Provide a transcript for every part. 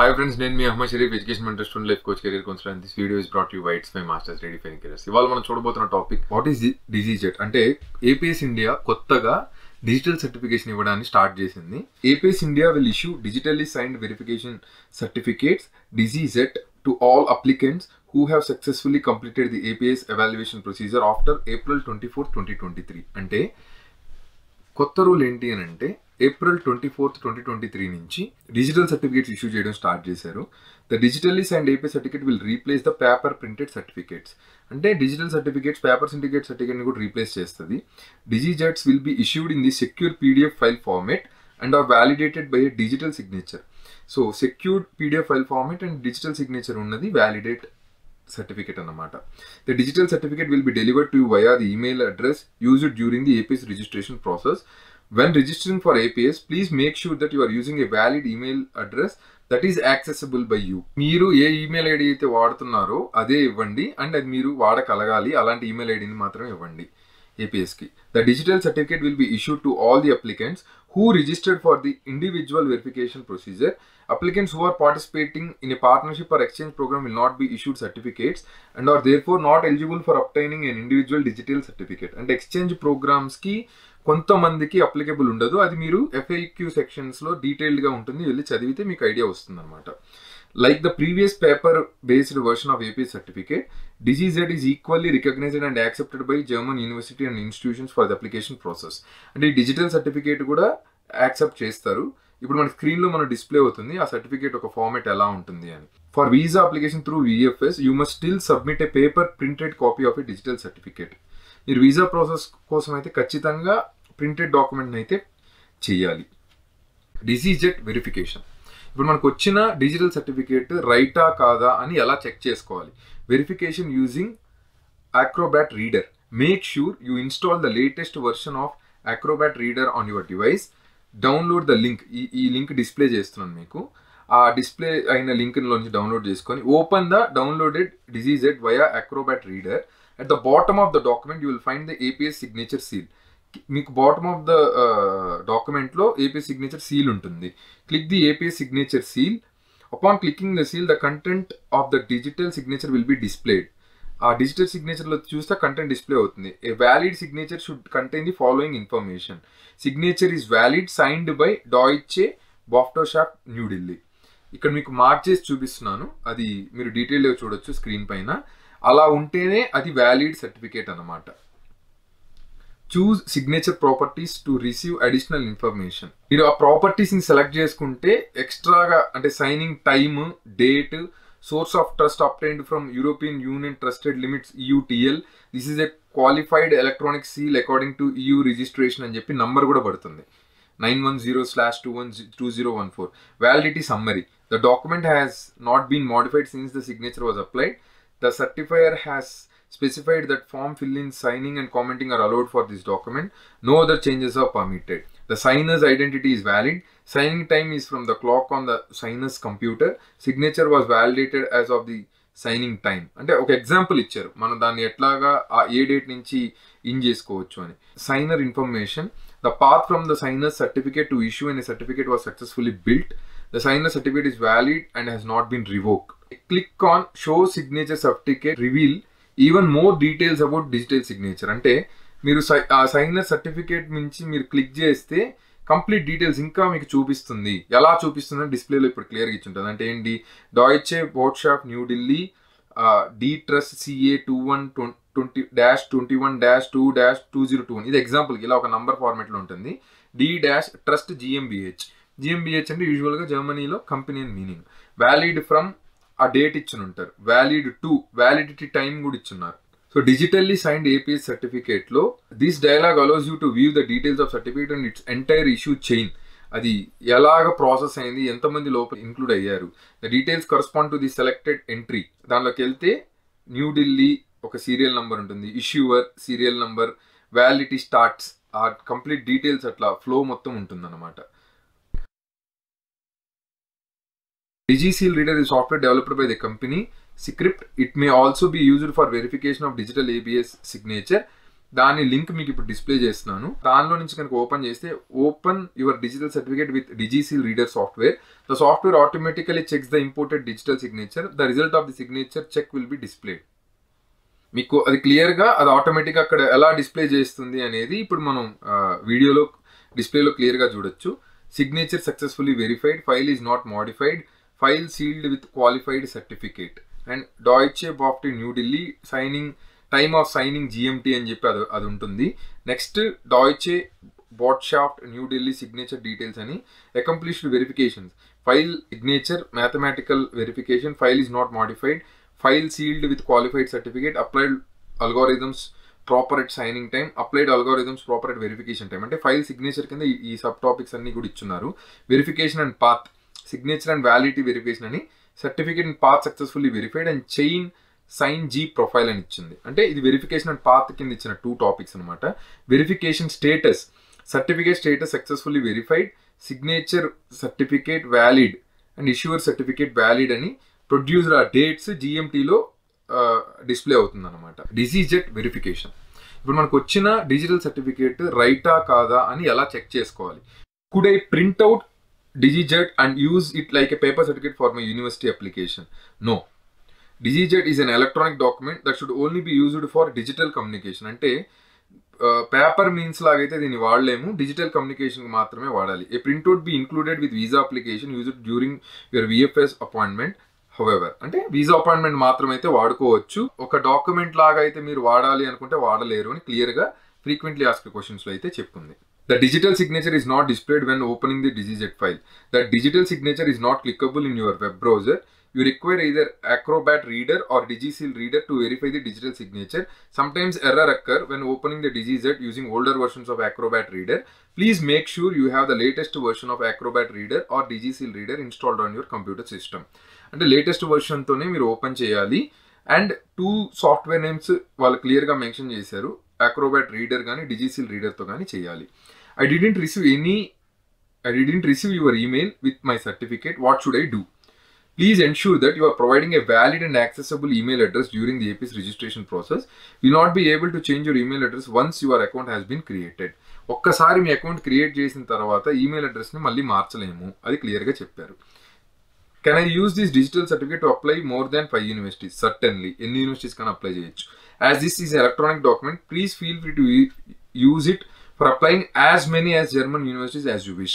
Hi friends, నేను మీ Ahmed Sharif education mentor student life coach career counsellor and this video is brought you by it's my masters redefining careers. ఇవాళ మనం చూడబోతున్న topic what is DigiZert అంటే APS India కొత్తగా digital certification ఇవ్వడాన్ని start చేసింది. APS India will issue digitally signed verification certificates DigiZert to all applicants who have successfully completed the APS evaluation procedure after April 24, 2023. అంటే కొత్త rule ఏంటి అని అంటే April 24, 2023 నుంచి డిజిటల్ సర్టిఫికేట్స్ ఇష్యూ చేయడం స్టార్ట్ చేశారు. The digitally signed APS certificate will replace the paper printed certificates. అంటే digital certificates paper సిండికేట్ సర్టిఫికేట్ని కూడా రీప్లేస్ చేస్తుంది. DigiZerts will be issued in the secure PDF file format and are validated by a digital signature. So secured PDF file format and digital signature unnadi validate certificate annamata. The digital certificate will be delivered to you via the email address used during the APS registration process. When registering for APS, please make sure that you are using a valid email address that is accessible by you. మీరు ఏ email ID అయితే వాడుతున్నారో అదే ఇవ్వండి and అది మీరు వాడగలగాలి. అలాంటి email ఐడిని మాత్రమే ఇవ్వండి APS కి. The digital certificate will be issued to all the applicants who registered for the individual verification procedure. Applicants who are participating in a partnership or exchange program will not be issued certificates and are therefore not eligible for obtaining an individual digital certificate. And exchange programs ki కొంతమందికి applicable ఉండదు. అది మీరు FAQ సెక్షన్స్లో డీటెయిల్డ్గా ఉంటుంది, వెళ్ళి చదివితే మీకు idea వస్తుంది అనమాట. Like the previous paper-based version of APS certificate, DigiZ is equally recognized and accepted by German university and institutions for the application process. And ఈ డిజిటల్ సర్టిఫికేట్ కూడా యాక్సెప్ట్ చేస్తారు. ఇప్పుడు మన స్క్రీన్లో మన డిస్ప్లే అవుతుంది ఆ సర్టిఫికేట్ ఒక ఫార్మేట్ ఎలా ఉంటుంది అని. For visa application through VFS, you must still submit A paper printed copy of A digital certificate. మీరు వీసా ప్రాసెస్ కోసం అయితే ఖచ్చితంగా ప్రింటెడ్ డాక్యుమెంట్ని అయితే చేయాలి. డిజిజెట్ వెరిఫికేషన్. ఇప్పుడు మనకు వచ్చిన డిజిటల్ సర్టిఫికేట్ రైటా కాదా అని ఎలా చెక్ చేసుకోవాలి? Verification using Acrobat Reader. Make sure you install the latest version of Acrobat Reader on your device. Download the link. ఈ లింక్ డిస్ప్లే చేస్తున్నాను మీకు. ఆ డిస్ప్లే అయిన లింక్లోంచి డౌన్లోడ్ చేసుకొని open the downloaded DigiZert via Acrobat Reader. At the bottom of the document you will find the APS signature seal. మీకు bottom of the డాక్యుమెంట్లో APS signature seal ఉంటుంది. Click the APS signature seal. Upon clicking the seal the content of the digital signature will be displayed. ఆ digital సిగ్నేచర్లో చూస్తే content display అవుతుంది. A valid signature should contain the following information. Signature is valid signed by Deutsche Botschaft New Delhi. ఇక్కడ మీకు mark చేసి చూపిస్తున్నాను, అది మీరు డీటెయిల్గా చూడొచ్చు స్క్రీన్ పైన. అలా ఉంటేనే అది వ్యాలిడ్ సర్టిఫికేట్ అన్నమాట. Choose signature properties to receive additional information. మీరు ఆ ప్రాపర్టీస్ని సెలెక్ట్ చేసుకుంటే ఎక్స్ట్రాగా అంటే signing time, date, source of trust obtained from European union trusted limits EUTL. This is a qualified electronic seal according to EU registration అని చెప్పి number కూడా పడుతుంది 910/2014. Validity summary. The document has not been modified since the signature was applied. The certifier has specified that form fill-in, signing and commenting are allowed for this document. No other changes are permitted. The signer's identity is valid. Signing time is from the clock on the signer's computer. Signature was validated as of the signing time. అంటే ఒక example ఇచ్చారు, మనం దాన్ని ఎట్లాగా ఆ ఏ date నుంచి in చేసుకోవచ్చు అని. సైనర్ information. The path from the signer's certificate to issue and a certificate was successfully built. The signer's certificate is valid and has not been revoked. Click on show signature certificate reveal even more details about digital signature. అంటే మీరు ఆ సైనర్ certificate నుంచి మీరు click చేస్తే complete details ఇంకా మీకు చూపిస్తుంది. ఎలా చూపిస్తుంది అంటే డిస్ప్లేలో ఇప్పుడు క్లియర్గా ఇచ్చి ఉంటుంది. అంటే ఏంటి, డాయిచే Botschaft New Delhi D trust CA 21-21-2-2021. ఇది ఎగ్జాంపుల్కి ఇలా ఒక నంబర్ ఫార్మేట్లో ఉంటుంది. D-ట్రస్ట్ GmbH. అంటే యూజువల్గా జర్మనీలో కంపెనీ అని మీనింగ్. వ్యాలిడ్ ఫ్రమ్ ఆ డేట్ ఇచ్చి ఉంటారు. వ్యాలిడ్ టు వ్యాలిడిటీ టైం కూడా ఇచ్చున్నారు. సో డిజిటల్లీ సైన్డ్ APS సర్టిఫికేట్లో this dialogue allows you to view the details of certificate and it's entire issue chain. అది ఎలాగ ప్రాసెస్ అయింది, ఎంతమంది లోపల ఇంక్లూడ్ అయ్యారు. The details correspond to the selected entry. దానిలోకి వెళ్తే న్యూఢిల్లీ ఒక సీరియల్ నెంబర్ ఉంటుంది, issuer serial number, validity starts, ఆ కంప్లీట్ డీటెయిల్స్ అట్లా ఫ్లో మొత్తం ఉంటుంది అన్నమాట. DigiSeal Reader is software developed by the company Script. It may also be used for verification of digital APS signature. దాని లింక్ మీకు ఇప్పుడు display చేస్తున్నాను. దానిలో నుంచి కనుక ఓపెన్ చేస్తే open your digital certificate with DigiSeal reader software. The software automatically checks the imported digital signature. The result of the signature check will be displayed. మీకు అది క్లియర్గా అది ఆటోమేటిక్గా అక్కడ ఎలా డిస్ప్లే చేస్తుంది అనేది ఇప్పుడు మనం వీడియోలో డిస్ప్లేలో క్లియర్గా చూడొచ్చు. Signature successfully verified, file is not modified, file sealed with qualified certificate and Deutsche బాఫ్ట్ New Delhi signing time of signing GMT అని చెప్పి అది ఉంటుంది. Next Deutsche Botschaft New Delhi signature details అని accomplished verifications, file signature mathematical verification, file is not modified, file sealed with qualified certificate, applied algorithms proper at signing time, applied algorithms proper at verification time. అంటే file signature కింద ఈ sub topics అన్ని కూడా ఇచ్చున్నారు. Verification and path, signature and validity verification అని, certificate and path successfully verified and chain sign G profile అని ఇచ్చింది. అంటే ఇది వెరిఫికేషన్ అండ్ పాత్ కింద ఇచ్చిన 2 టాపిక్స్ అనమాట. Verification status, certificate status successfully verified, signature certificate valid and issuer certificate valid అని producer ఆ డేట్స్ జిఎంటీలో డిస్ప్లే అవుతుంది అనమాట. డిజిజెట్ వెరిఫికేషన్, ఇప్పుడు మనకు వచ్చిన డిజిటల్ సర్టిఫికేట్ రైటా కాదా అని ఎలా చెక్ చేసుకోవాలి. Could I print out DigiZert and use it like a paper certificate for my university application? No. DigiZert is an electronic document that should only be used for digital communication. అంటే paper means లాగైతే దీన్ని వాడలేము, digital communication మాత్రమే వాడాలి. A printout be included with visa application used during your VFS appointment. However, అంటే visa appointment మాత్రమైతే వాడుకోవచ్చు. ఒక డాక్యుమెంట్ లాగా అయితే మీరు వాడాలి అనుకుంటే వాడలేరు అని క్లియర్గా ఫ్రీక్వెంట్లీ ఆస్క్డ్ క్వశ్చన్స్లో అయితే చెప్తుంది. The digital signature is not displayed when opening the DigiJet file. The digital signature is not clickable in your web browser. You require either Acrobat Reader or DigiSeal Reader to verify the digital signature. Sometimes error occur when opening the DigiJet using older versions of Acrobat Reader. Please make sure you have the latest version of Acrobat Reader or DigiSeal Reader installed on your computer system. అంటే latest వర్షన్తోనే మీరు open చేయాలి. And 2 software names వాళ్ళు క్లియర్గా mention చేశారు, Acrobat Reader కానీ DigiSeal Readerతో కానీ చేయాలి. I didn't receive your email with my certificate. What should I do? Please ensure that you are providing a valid and accessible email address during the APS registration process. You will not be able to change your email address once your account has been created. ఒక్కసారి మీ account create చేసిన తర్వాత email అడ్రస్ని మళ్ళీ మార్చలేము, అది క్లియర్గా చెప్పారు. Can I use this digital certificate to apply more than 5 universities? Certainly. ఎన్ని universities కన్నా apply చేయొచ్చు. As this is an electronic document, please feel free to use it for applying as many as German universities as you wish.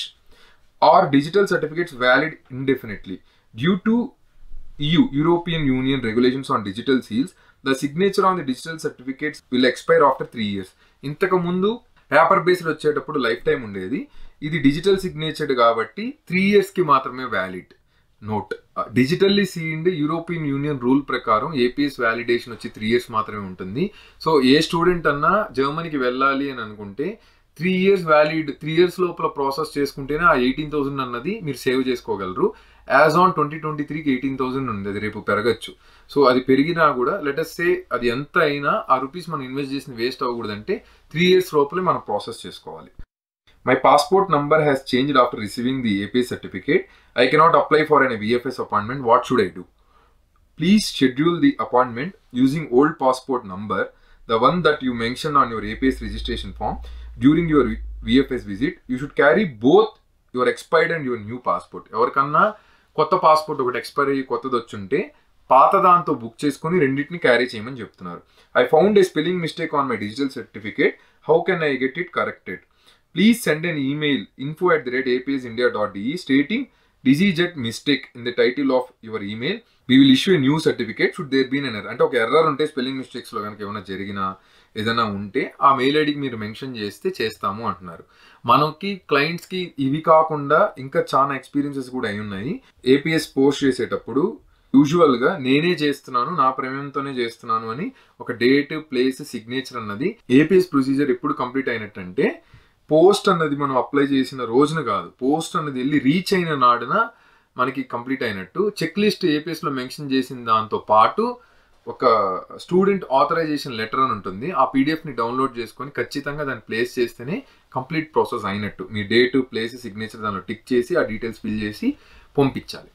Or digital certificates valid indefinitely. Due to European Union regulations on digital seals, the signature on the digital certificates will expire after 3 years. ఇంతకు ముందు paper based వచ్చేటప్పుడు lifetime ఉండేది, ఇది digital సిగ్నేచర్డ్ కాబట్టి 3 yearsకి మాత్రమే valid. Note, digitally signed European Union rule ప్రకారం ఏపీఎస్ వ్యాలిడేషన్ వచ్చి 3 years మాత్రమే ఉంటుంది. సో ఏ స్టూడెంట్ అన్నా జర్మనీకి వెళ్ళాలి అని అనుకుంటే 3 years వ్యాలిడ్, 3 years లోపల ప్రాసెస్ చేసుకుంటేనే ఆ 18,000 అన్నది మీరు సేవ్ చేసుకోగలరు. యాజ్ ఆన్ 2023కి 18,000 ఉంది, అది రేపు పెరగచ్చు. సో అది పెరిగినా కూడా లెటస్ సే అది ఎంత అయినా ఆ రూపీస్ మనం ఇన్వెస్ట్ చేసిన వేస్ట్ అవ్వకూడదంటే 3 years లోపలే మనం ప్రాసెస్ చేసుకోవాలి. My passport number has changed after receiving the APS certificate. I cannot apply for an VFS appointment. What should I do? Please schedule the appointment using old passport number, the one that you mentioned on your APS registration form. During your VFS visit, you should carry both your expired and your new passport. ఎవరికన్నా కొత్త passport ఒకటి expire అయ్యి కొత్తది వచ్చుంటే పాత దాంతో book చేసుకుని రెండింటిని క్యారీ చేయమని చెప్తున్నారు. I found a spelling mistake on my digital certificate. How can I get it corrected? Please send an email info@apsindia.de stating DigiJet mistake in the title of your email. We will issue a new certificate should there be an error. అంటే ఒక error ఉంటే spelling మిస్టేక్స్లో కనుక ఏమైనా జరిగినా ఏదైనా ఉంటే ఆ mail ఐడికి మీరు మెన్షన్ చేస్తే చేస్తాము అంటున్నారు. మనకి క్లయింట్స్కి ఇవి కాకుండా ఇంకా చాలా ఎక్స్పీరియన్సెస్ కూడా అయి ఉన్నాయి. ఏపీఎస్ పోస్ట్ చేసేటప్పుడు యూజువల్గా నేనే చేస్తున్నాను, నా ప్రమేయంతోనే చేస్తున్నాను అని ఒక డేట్, ప్లేస్, సిగ్నేచర్ అన్నది ఏపీఎస్ ప్రొసీజర్ ఎప్పుడు కంప్లీట్ అయినట్టంటే పోస్ట్ అన్నది మనం అప్లై చేసిన రోజున కాదు, పోస్ట్ అన్నది వెళ్ళి రీచ్ అయిన నాడున మనకి కంప్లీట్ అయినట్టు. చెక్ లిస్ట్ ఏపీఎస్లో మెన్షన్ చేసిన దాంతో పాటు ఒక స్టూడెంట్ ఆథరైజేషన్ లెటర్ అని ఉంటుంది, ఆ పీడిఎఫ్ని డౌన్లోడ్ చేసుకొని ఖచ్చితంగా దాన్ని ప్లేస్ చేస్తేనే కంప్లీట్ ప్రాసెస్ అయినట్టు. మీ డేట్, ప్లేస్, సిగ్నేచర్ దానిలో టిక్ చేసి ఆ డీటెయిల్స్ ఫిల్ చేసి పంపించాలి.